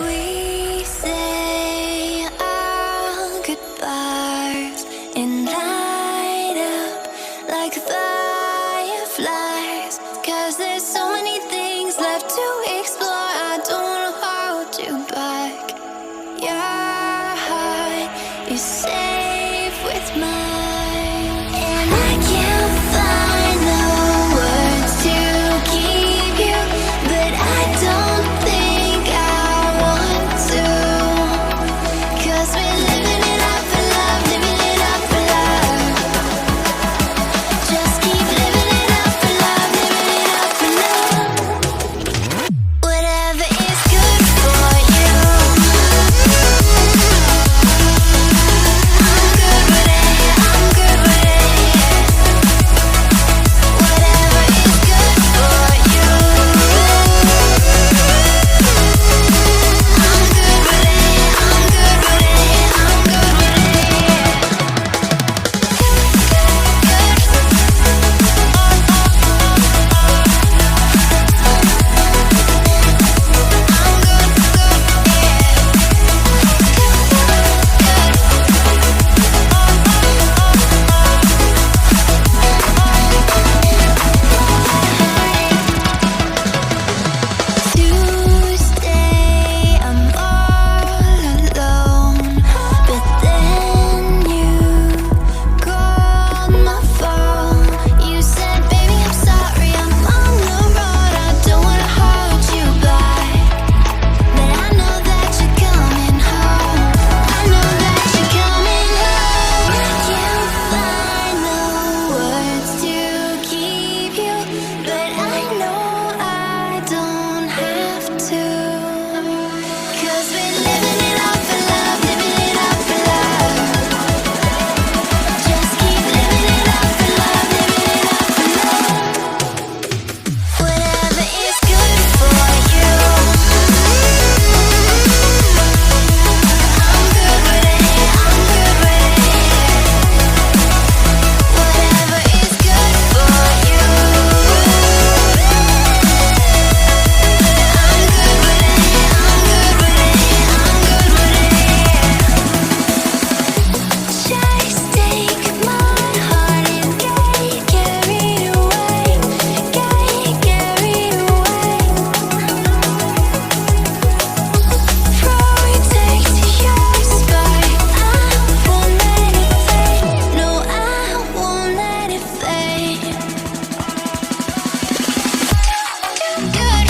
We say our goodbyes and light up like fireflies, 'cause there's so many things left to explore. I don't wanna hold you back. Your heart is safe with mine, and I can't find the words to keep you, but I don't think I want to, 'cause we're living it up for love, living it up for love. Just keep living it up for love, living it up for love. Whatever is good for you, I'm good with it, I'm good with it. Whatever is good for you, I'm good with it, I'm good with it, I'm good with it. Tuesday, I'm all alone, but then you called my phone. You said, baby, I'm sorry, I'm on the road. I don't wanna hold you back, but I know that you're coming home. I know that you're coming home. I can't find the words to keep you, but I know I don't have to, 'cause we're living it up for love, living it up for love. Just keep living it up for love, living it up for love. Whatever is good for you, I'm good with it, I'm good with it. Whatever is good for you, I'm good with it, I'm good with it, I'm good with it. Just take my heart and get carried away, get carried away. Protect your spot, I won't let it fade. No, I won't let it fade. Good.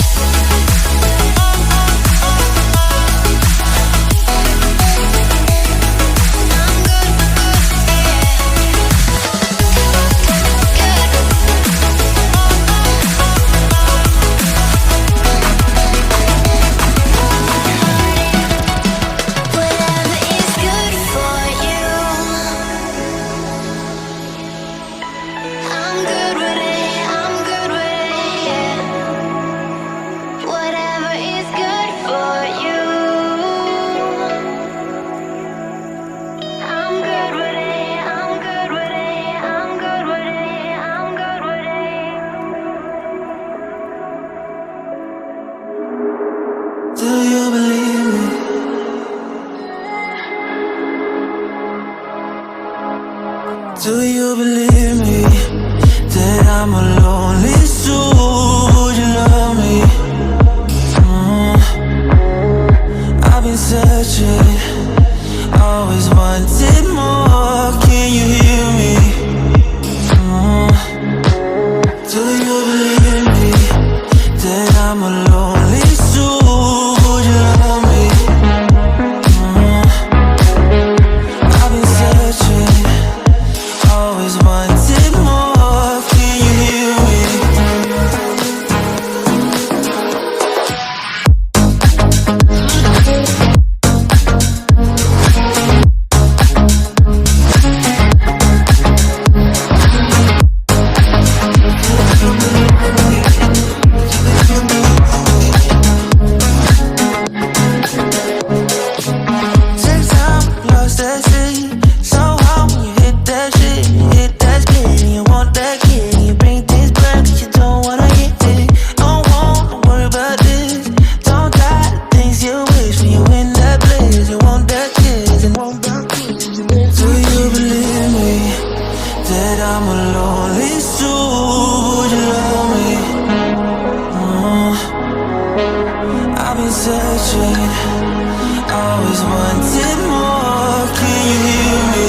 Whatever is good for you, I'm good with it, I'm good with it. Whatever is good for you, I'm good with it, I'm good with it, I'm good with it, I'm good with it. Do you believe me? Do you believe me that I'm a lonely soul? Would you love me? I've been searching, always wanted more. Can you hear me? Do you believe me that I'm a lonely soul? Would you love me? I've been searching, always wanted more. Can you hear me? searching, always wanted more. Can you hear me?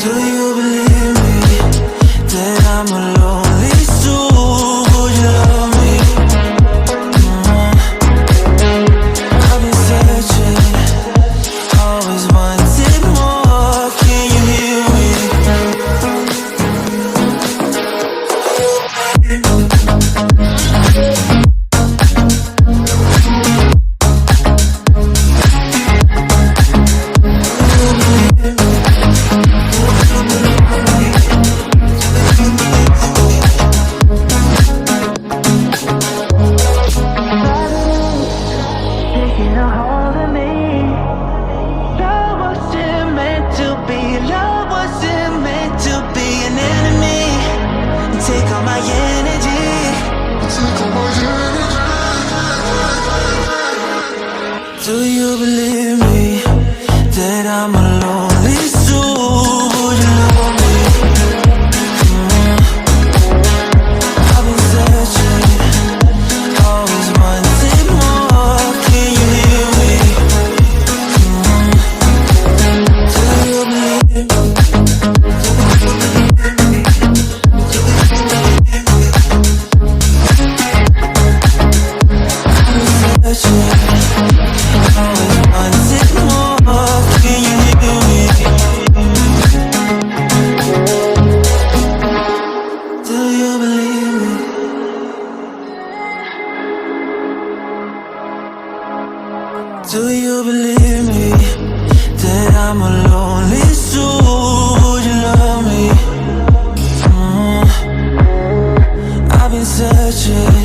Do you believe me that I'm a lonely soul? Would you love me? I've been searching, always wanted more. Can you hear me? Taking a hold of me. Love wasn't meant to be. Love wasn't meant to be an enemy. Take all my energy. Take all my energy. Do you believe me that I'm a lonely soul? Would you love me? I've been searching, always wanted more. Can you hear me? Do you believe me? Searching, always wanted more. Can you hear me? Do you believe me? Do you believe me that I'm a lonely soul? Would you love me? I've been searching,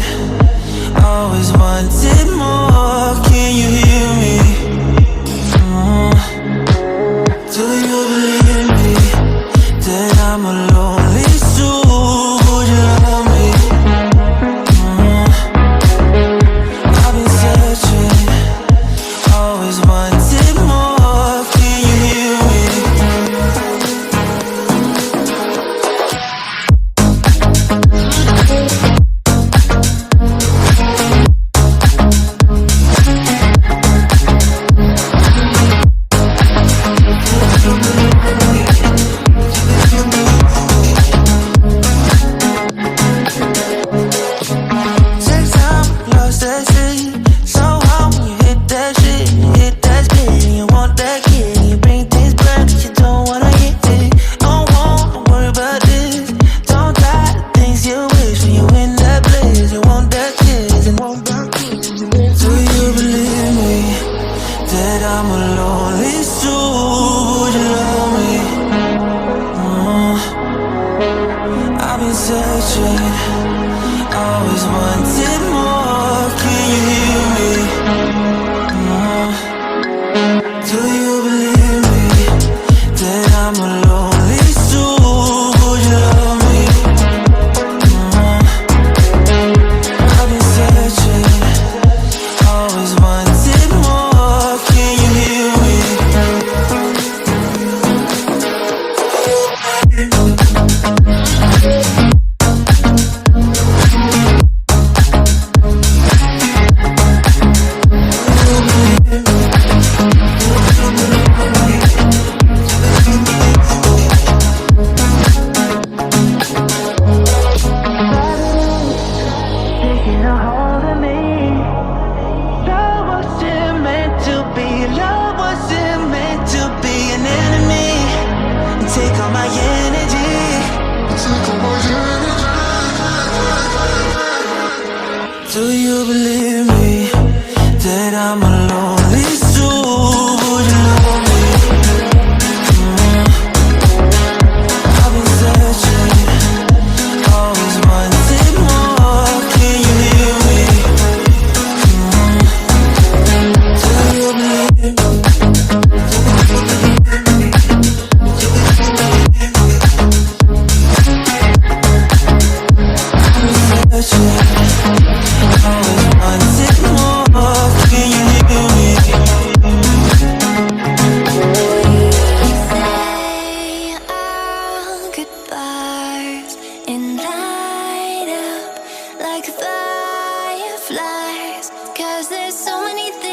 always wanted more. Can you hear me? Do you believe me that I'm a lonely soul? Would you love me? I've been searching, always wanted more. Can you hear me? Take time, lost at sea. So hard when you hit that shit. You hit that spin, you want that kid. You bring things back, cause you don't wanna hit it. Don't wanna worry about this. Don't die the things you wish when you in that place. You want that kiss and want that kiss. Do you believe me that I'm a lonely soul? Would you love me? I've been searching, always wanted more. Can you hear me? Do you believe me that I'm a lonely soul? Would you love me? I've been searching, always wanted more. Can you hear me? Taking a hold of me. Love wasn't meant to be. Love wasn't meant to be an enemy. Take all my energy. Take all my energy. Do you believe me that I'm a lonely soul? Would you love me? I've been searching, always wanted more. Can you hear me? Do you believe me? Goodbyes and light up like fireflies. Cause there's so many things